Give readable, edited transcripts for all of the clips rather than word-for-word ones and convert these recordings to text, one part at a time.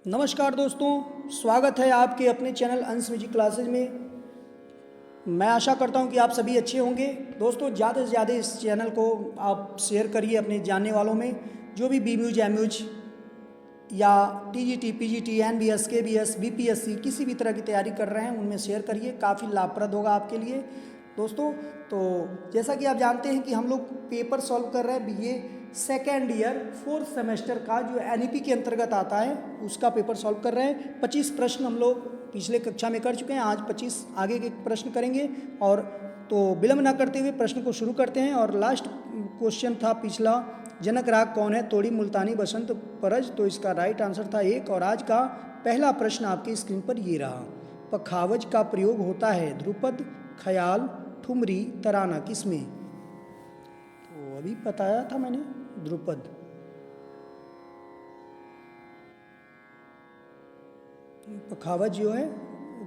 नमस्कार दोस्तों, स्वागत है आपके अपने चैनल अंश म्यूजिक क्लासेज में। मैं आशा करता हूं कि आप सभी अच्छे होंगे। दोस्तों, ज़्यादा से ज़्यादा इस चैनल को आप शेयर करिए अपने जानने वालों में। जो भी बी म्यूज, एम म्यूज या TGT, PGT, NBS, KBS, BPSC किसी भी तरह की तैयारी कर रहे हैं उनमें शेयर करिए, काफ़ी लाभप्रद होगा आपके लिए दोस्तों। तो जैसा कि आप जानते हैं कि हम लोग पेपर सॉल्व कर रहे हैं BA second year 4th semester का, जो एनईपी के अंतर्गत आता है उसका पेपर सॉल्व कर रहे हैं। 25 प्रश्न हम लोग पिछले कक्षा में कर चुके हैं, आज 25 आगे के प्रश्न करेंगे। और तो विलंब ना करते हुए प्रश्न को शुरू करते हैं। और लास्ट क्वेश्चन था पिछला, जनक राग कौन है? तोड़ी, मुल्तानी, बसंत, परज। तो इसका राइट आंसर था 1। और आज का पहला प्रश्न आपकी स्क्रीन पर ये रहा। पखावज का प्रयोग होता है ध्रुपद, ख्याल, ठुमरी, तराना किसमें? तो अभी बताया था मैंने, ध्रुपद। पखावज जो है,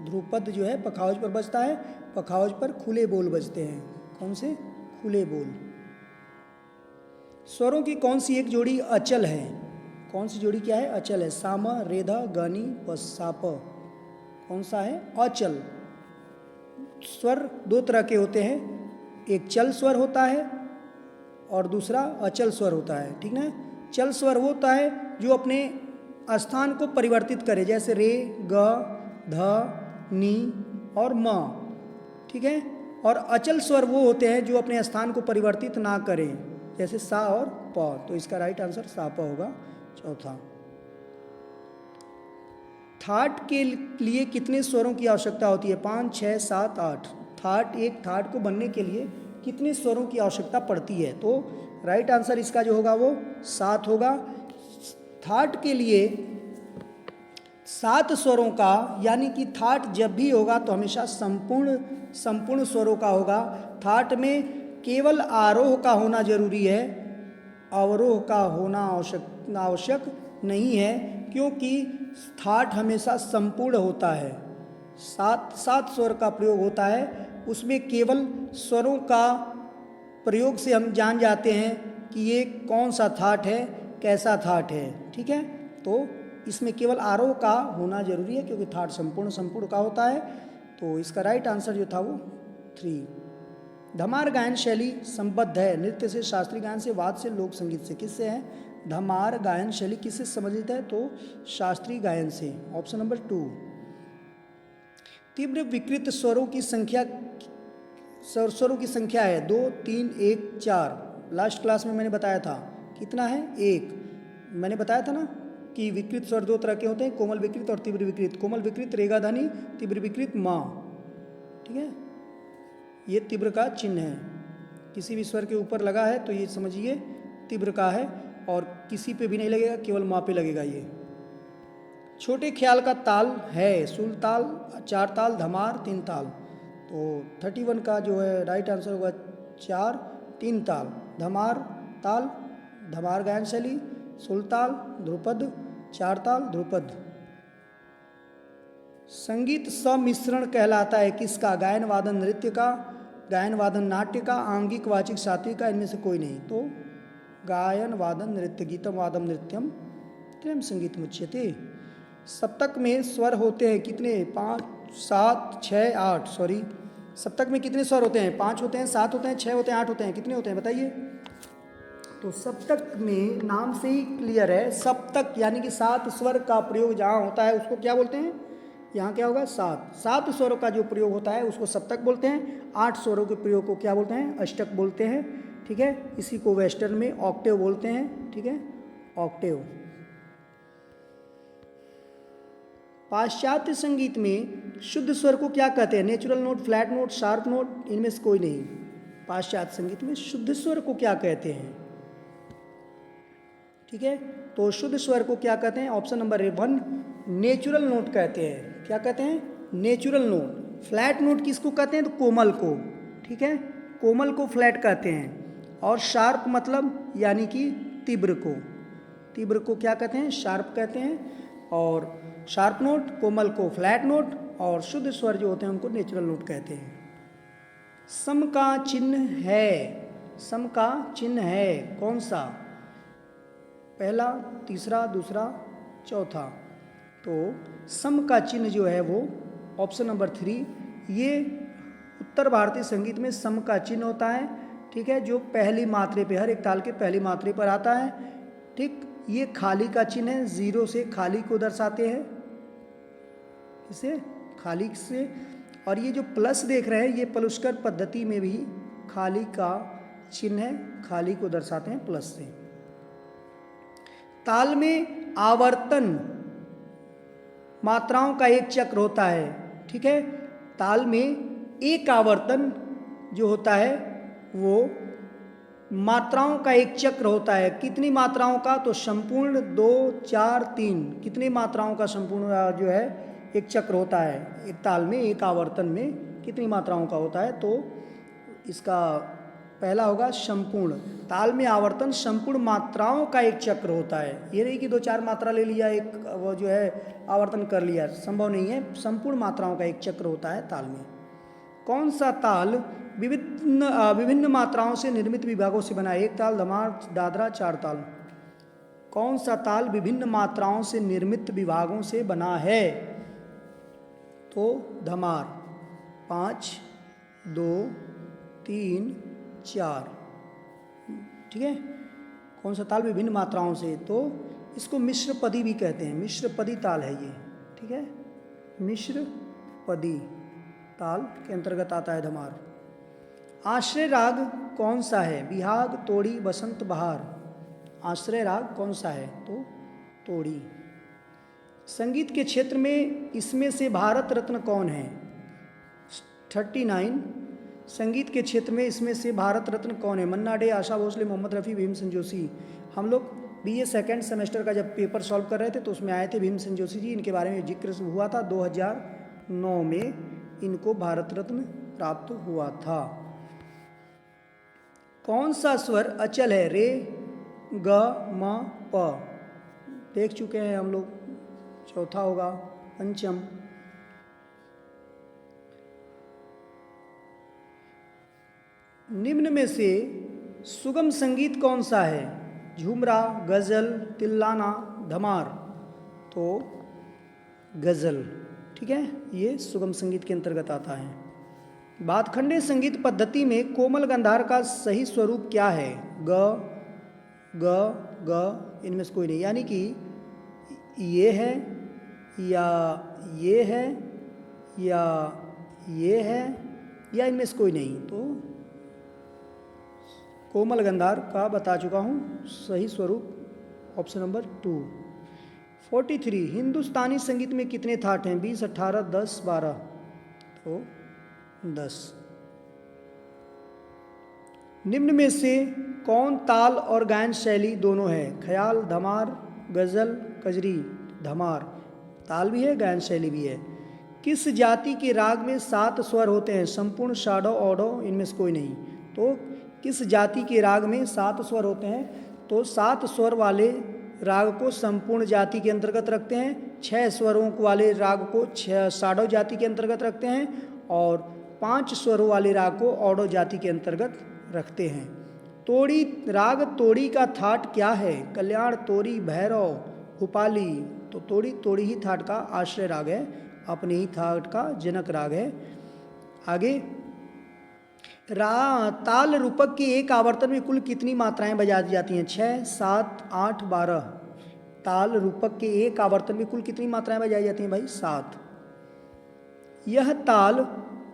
ध्रुपद जो है पखावज पर बजता है। पखावज पर खुले बोल बजते हैं। कौन से? खुले बोल। स्वरों की कौन सी एक जोड़ी अचल है? कौन सी जोड़ी क्या है? अचल है। साम, रेधा, गनी, साप। कौन सा है? अचल। स्वर दो तरह के होते हैं, एक चल स्वर होता है और दूसरा अचल स्वर होता है, ठीक ना। चल स्वर वो होता है जो अपने स्थान को परिवर्तित करे, जैसे रे, ग, ध, नी और म, ठीक है। और अचल स्वर वो होते हैं जो अपने स्थान को परिवर्तित ना करें, जैसे सा और प। तो इसका राइट आंसर सा प होगा, चौथा। थाट के लिए कितने स्वरों की आवश्यकता होती है? 5, 6, 7, 8। थाट, एक थाट को बनने के लिए कितने स्वरों की आवश्यकता पड़ती है? तो राइट आंसर इसका जो होगा वो 7 होगा। थाट के लिए 7 स्वरों का, यानी कि थाट जब भी होगा तो हमेशा संपूर्ण स्वरों का होगा। थाट में केवल आरोह का होना जरूरी है, अवरोह का होना आवश्यक नहीं है, क्योंकि थाट हमेशा संपूर्ण होता है। 7 स्वर का प्रयोग होता है, उसमें केवल स्वरों का प्रयोग से हम जान जाते हैं कि ये कौन सा थाट है, कैसा थाट है, ठीक है। तो इसमें केवल आरोह का होना जरूरी है, क्योंकि थाट संपूर्ण का होता है। तो इसका राइट आंसर जो था वो 3। धमार गायन शैली संबद्ध है नृत्य से, शास्त्रीय गायन से, वाद्य से, लोक संगीत से? किससे है? धमार गायन शैली किससे संबंधित है? तो शास्त्रीय गायन से, ऑप्शन नंबर 2। तीव्र विकृत स्वरों की संख्या है 2, 3, 1, 4। लास्ट क्लास में मैंने बताया था कितना है? 1। मैंने बताया था ना कि विकृत स्वर 2 तरह के होते हैं, कोमल विकृत और तीव्र विकृत। कोमल विकृत रेगा धनी, तीव्र विकृत माँ, ठीक है। ये तीव्र का चिन्ह है, किसी भी स्वर के ऊपर लगा है तो ये समझिए तीव्र का है, और किसी पे भी नहीं लगेगा, केवल माँ पे लगेगा ये। छोटे ख्याल का ताल है सुल ताल, 4 ताल, धमार, 3 ताल। तो 31 का जो है राइट आंसर होगा 4, 3 ताल। धमार ताल, धमार गायन शैली, सुल ताल, ध्रुपद, 4 ताल, ध्रुपद। संगीत सम्मिश्रण कहलाता है किसका? गायन वादन नृत्य का, गायन वादन नाट्य का, आंगिक वाचिक सात्विक का? इनमें से कोई नहीं। तो गायन वादन नृत्य, गीतम वादम नृत्यम त्रयम संगीत मुच्यते। सप्तक में स्वर होते हैं कितने? 5, 7, 6, 8। सॉरी, सप्तक में कितने स्वर होते हैं? 5 होते हैं, 7 होते हैं, 6 होते हैं, 8 होते हैं? कितने होते हैं बताइए? तो सप्तक में नाम से ही क्लियर है, सप्तक यानी कि 7 स्वर का प्रयोग जहाँ होता है उसको क्या बोलते हैं? यहाँ क्या होगा? 7 स्वरों का जो प्रयोग होता है उसको सप्तक बोलते हैं। 8 स्वरों के प्रयोग को क्या बोलते हैं? अष्टक बोलते हैं, ठीक है। इसी को वेस्टर्न में ऑक्टेव बोलते हैं, ठीक है, ऑक्टेव। पाश्चात्य संगीत में शुद्ध स्वर को क्या कहते हैं? Natural note, flat note, sharp note? इनमें से कोई नहीं। पाश्चात्य संगीत में शुद्ध स्वर को क्या कहते हैं? ठीक है, तो शुद्ध स्वर को क्या कहते हैं? ऑप्शन नंबर 1 नेचुरल नोट कहते हैं। क्या कहते हैं? Natural note. फ्लैट नोट किसको कहते हैं? तो कोमल को, ठीक है, कोमल को फ्लैट कहते हैं। और शार्प मतलब यानी कि तीव्र को, तीव्र को क्या कहते हैं? शार्प कहते हैं। और शार्प नोट, कोमल को फ्लैट नोट, और शुद्ध स्वर जो होते हैं उनको नेचुरल नोट कहते हैं। सम का चिन्ह है, सम का चिन्ह है कौन सा? पहला, तीसरा, दूसरा, चौथा? तो सम का चिन्ह जो है वो ऑप्शन नंबर 3, ये उत्तर भारतीय संगीत में सम का चिन्ह होता है, ठीक है, जो पहली मात्रे पे, हर एक ताल के पहली मात्रे पर आता है, ठीक। ये खाली का चिन्ह है, जीरो से खाली को दर्शाते हैं, इसे खाली से। और ये जो प्लस देख रहे हैं, ये पलुष्कर पद्धति में भी खाली का चिन्ह है, खाली को दर्शाते हैं प्लस से। ताल में आवर्तन मात्राओं का एक चक्र होता है, ठीक है। ताल में एक आवर्तन जो होता है वो मात्राओं का एक चक्र होता है। कितनी मात्राओं का? तो संपूर्ण 2 4 3, कितनी मात्राओं का संपूर्ण जो है एक चक्र होता है एक ताल में, एक आवर्तन में कितनी मात्राओं का होता है? तो इसका पहला होगा संपूर्ण। ताल में आवर्तन संपूर्ण मात्राओं का एक चक्र होता है। ये नहीं कि 2 4 मात्रा ले लिया, एक वो जो है आवर्तन कर लिया, संभव नहीं है। संपूर्ण मात्राओं का एक चक्र होता है ताल में। कौन सा ताल विभिन्न मात्राओं से निर्मित विभागों से बना है? एक ताल, धमार, दादरा, 4 ताल। कौन सा ताल विभिन्न मात्राओं से निर्मित विभागों से बना है? तो धमार। 5 2 3 4, ठीक है। कौन सा ताल विभिन्न मात्राओं से? तो इसको मिश्रपदी भी कहते हैं, मिश्रपदी ताल है ये, ठीक है। मिश्रपदी ताल के अंतर्गत आता है धमार। आश्रय राग कौन सा है? बिहाग, तोड़ी, बसंत, बहार। आश्रय राग कौन सा है? तो तोड़ी। संगीत के क्षेत्र में इसमें से भारत रत्न कौन है? 39। संगीत के क्षेत्र में इसमें से भारत रत्न कौन है? मन्ना डे, आशा भोसले, मोहम्मद रफ़ी, भीमसेन जोशी। हम लोग बीए सेकेंड सेमेस्टर का जब पेपर सॉल्व कर रहे थे तो उसमें आए थे भीमसेन जोशी जी, इनके बारे में जिक्र हुआ था। 2009 में इनको भारत रत्न प्राप्त हुआ था। कौन सा स्वर अचल है? रे, ग, म, प। देख चुके हैं हम लोग। चौथा होगा पंचम। निम्न में से सुगम संगीत कौन सा है? झुमरा, गज़ल, तिल्लाना, धमार। तो गज़ल, ठीक है, ये सुगम संगीत के अंतर्गत आता है। भातखंडे संगीत पद्धति में कोमल गंधार का सही स्वरूप क्या है? ग, ग, ग, इनमें से कोई नहीं, यानी कि ये है या ये है या ये है या इनमें से कोई नहीं। तो कोमल गंधार का बता चुका हूँ सही स्वरूप ऑप्शन नंबर 2। 43। हिंदुस्तानी संगीत में कितने थाट हैं? 20, 18, 10, 12। तो 10। निम्न में से कौन ताल और गायन शैली दोनों है? ख्याल, धमार, गज़ल, कजरी। धमार ताल भी है, गायन शैली भी है। किस जाति के राग में 7 स्वर होते हैं? संपूर्ण, शाडो, ऑडो, इनमें से कोई नहीं। तो किस जाति के राग में 7 स्वर होते हैं? तो 7 स्वर वाले राग को संपूर्ण जाति के अंतर्गत रखते हैं, 6 स्वरों वाले राग को शाडो जाति के अंतर्गत रखते हैं और 5 स्वरों वाले राग को ऑडो जाति के अंतर्गत रखते हैं। तोड़ी राग तोड़ी का थाट क्या है? कल्याण, तोड़ी, भैरव, भूपाली। तो तोड़ी ही थाट का आश्रय राग है, अपने ही थाट का जनक राग है। आगे, ताल रूपक के एक आवर्तन में कुल कितनी मात्राएं बजाई जाती हैं? 6, 7, 8, 12। ताल रूपक के एक आवर्तन में कुल कितनी मात्राएं बजाई जाती हैं भाई? 7। यह ताल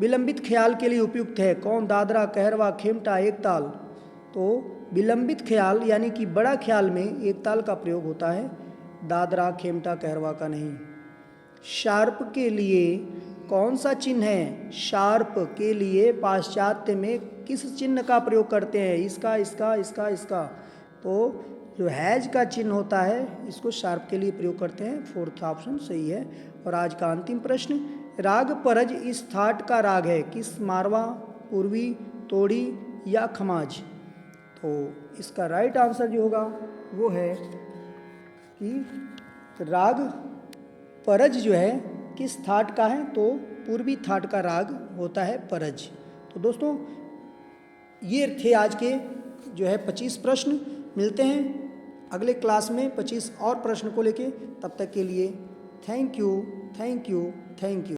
विलंबित ख्याल के लिए उपयुक्त है। कौन? दादरा, कहरवा, खेमटा, एक ताल। तो विलंबित ख्याल यानी कि बड़ा ख्याल में एक ताल का प्रयोग होता है, दादरा, खेमटा, कहरवा का नहीं। शार्प के लिए कौन सा चिन्ह है? शार्प के लिए पाश्चात्य में किस चिन्ह का प्रयोग करते हैं? इसका, इसका, इसका, इसका। तो जो हैज का चिन्ह होता है इसको शार्प के लिए प्रयोग करते हैं। 4th ऑप्शन सही है। और आज का अंतिम प्रश्न, राग परज इस थाट का राग है? किस? मारवा, पूर्वी, तोड़ी या खमाज। तो इसका राइट आंसर जो होगा वो है कि राग परज जो है किस थाट का है? तो पूर्वी थाट का राग होता है परज। तो दोस्तों ये थे आज के जो है 25 प्रश्न। मिलते हैं अगले क्लास में 25 और प्रश्न को लेके। तब तक के लिए thank you, thank you, thank you.